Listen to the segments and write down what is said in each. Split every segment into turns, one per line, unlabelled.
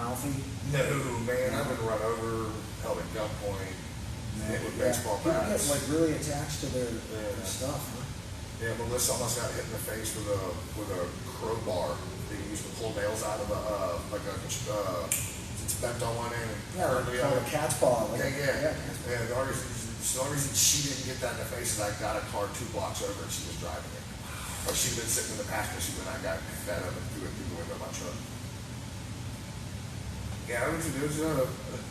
mouthy?
No, man, I've been run over, held at gunpoint, hit with baseball
People
bats.
get like really attached to their stuff, huh?
Yeah, Melissa almost got hit in the face with a crowbar. They used to pull nails out of it's bent on one end.
Yeah, like a cat's paw. Like
Yeah. The only reason she didn't get that in the face is I got a car 2 blocks over and she was driving it. Or she'd been sitting in the passenger seat when I got fed up and threw it through the window of my truck. Yeah,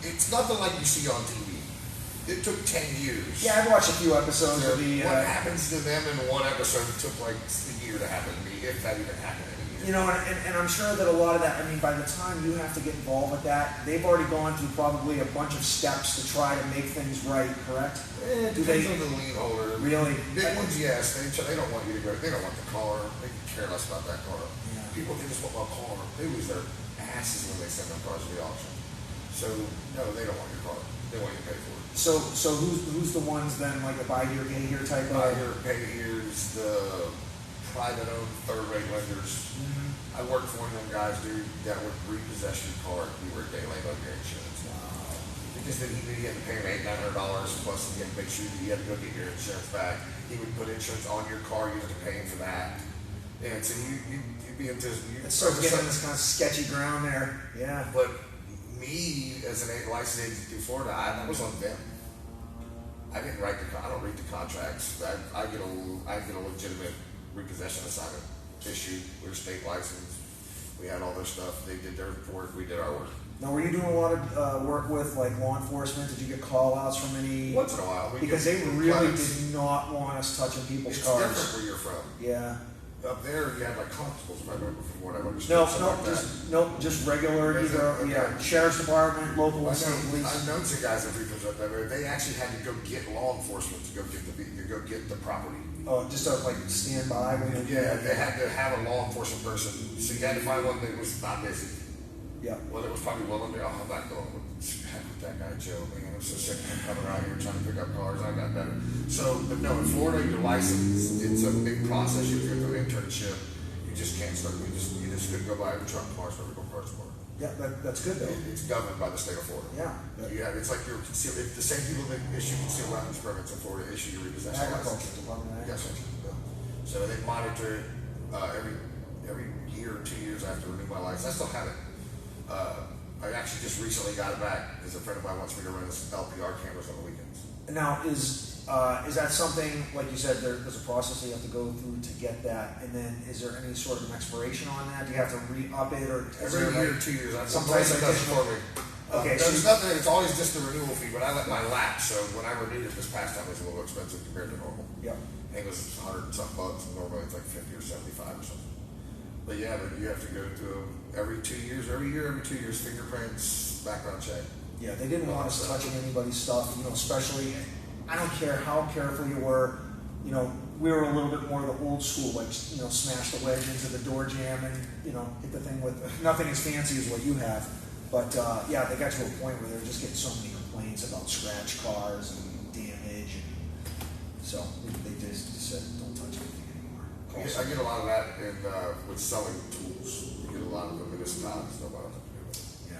it's nothing like you see on TV. It took 10 years.
Yeah, I've watched a few episodes of the...
What happens to them in one episode took like a year to happen to me, if that even happened in a year.
You know, and I'm sure that a lot of that, I mean, by the time you have to get involved with that, they've already gone through probably a bunch of steps to try to make things right, correct?
It depends on the lien holder.
Really?
Big ones, yes. They don't want you to go. They don't want the car. They care less about that car.
Yeah.
People can just want my car. They lose their asses when they send their cars to the auction. So, no, they don't want your car. They want you to pay for it.
So who's the ones then, like a buy here, pay here type of?
Buy here, pay here's the private-owned third-rate lenders. I worked for one of them guys, dude, that would repossess your car if you were a day late on your insurance.
Wow.
Because then he knew you had to pay him $800-900 plus he had to make sure that you had to go get your insurance back. He would put insurance on your car, you had to pay him for that. And so you'd be into...
It starts getting this kind of sketchy ground there. Yeah.
But me, as an licensed agent through Florida, that was on them. I didn't write I don't read the contracts. I get a legitimate repossession assignment issued. We were state licensed. We had all their stuff. They did their work. We did our work.
Now, were you doing a lot of work with like law enforcement? Did you get call-outs from any?
Once in a while.
Because they really did not want us touching people's cars.
It's different where you're from.
Yeah.
Up there, you had like constables, if I remember from what I understood.
Just regular, sheriff's department, local and state police.
I've known some guys that represent that. They actually had to go get law enforcement to go get the property.
Oh, just to like stand by.
Yeah, they had to have a law enforcement person. So you had to find one that was not busy.
Yeah.
Well, it was probably willing to. I'm not going with that guy Joe. Man, I'm so sick of him coming around here trying to pick up cars. I got better. So, but no, in Florida, your license, it's a big process. You have to go through an internship. You just can't start. You just couldn't go buy a truck cars for every cars for.
Yeah, that's good though.
It's governed by the state of Florida.
Yeah.
It's like you're concealed. If the same people that issue concealed weapons permits in Florida issue your repossession license.
Agriculture Department.
Yes, sir. So they monitor it every year or 2 years after I renew my license. I still have it. I actually just recently got it back because a friend of mine wants me to run this LPR cameras on the weekends.
Now, is that something, like you said, there's a process that you have to go through to get that, and then is there any sort of an expiration on that? Do you have to re-up it, or
every year, 2 years?
Some type of
additional.
Okay,
there's nothing. It's always just the renewal fee, but I let mine lapse. So when I renewed it this past time, it was a little expensive compared to normal.
Yeah.
I think it was $100 and something bucks, and normally it's like 50 or 75 or something. But yeah, but you have to go through every 2 years, every 2 years, fingerprints, background check.
Yeah, they didn't want us touching anybody's stuff, especially, I don't care how careful you were, we were a little bit more the old school, like, smash the wedge into the door jamb and, hit the thing with, nothing as fancy as what you have. But, yeah, they got to a point where they were just getting so many complaints about scratch cars and damage. And so they just said, don't touch anything anymore.
I get a lot of that with selling tools. You get a lot of the municipalities know about it.
Yeah.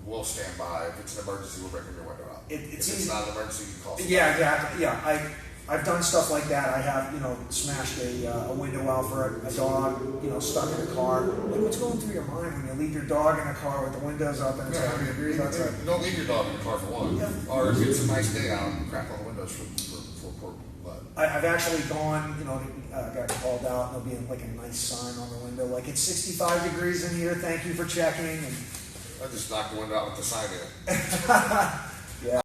We'll stand by. If it's an emergency, we'll break your window out. If it's not an emergency, you call somebody.
Yeah, exactly. Yeah, I've done stuff like that. I have, smashed a window out for a dog, stuck in a car. Like, what's going through your mind when you leave your dog in a car with the windows up and it's 100 degrees outside?
Don't leave your dog in the car for one. Yeah. Or if it's a nice day out, crack all the windows for poor blood.
I've actually gone, got called out, and there'll be like a nice sign on the window, like, it's 65 degrees in here, thank you for checking. And
I just knocked the window out with the sign in it.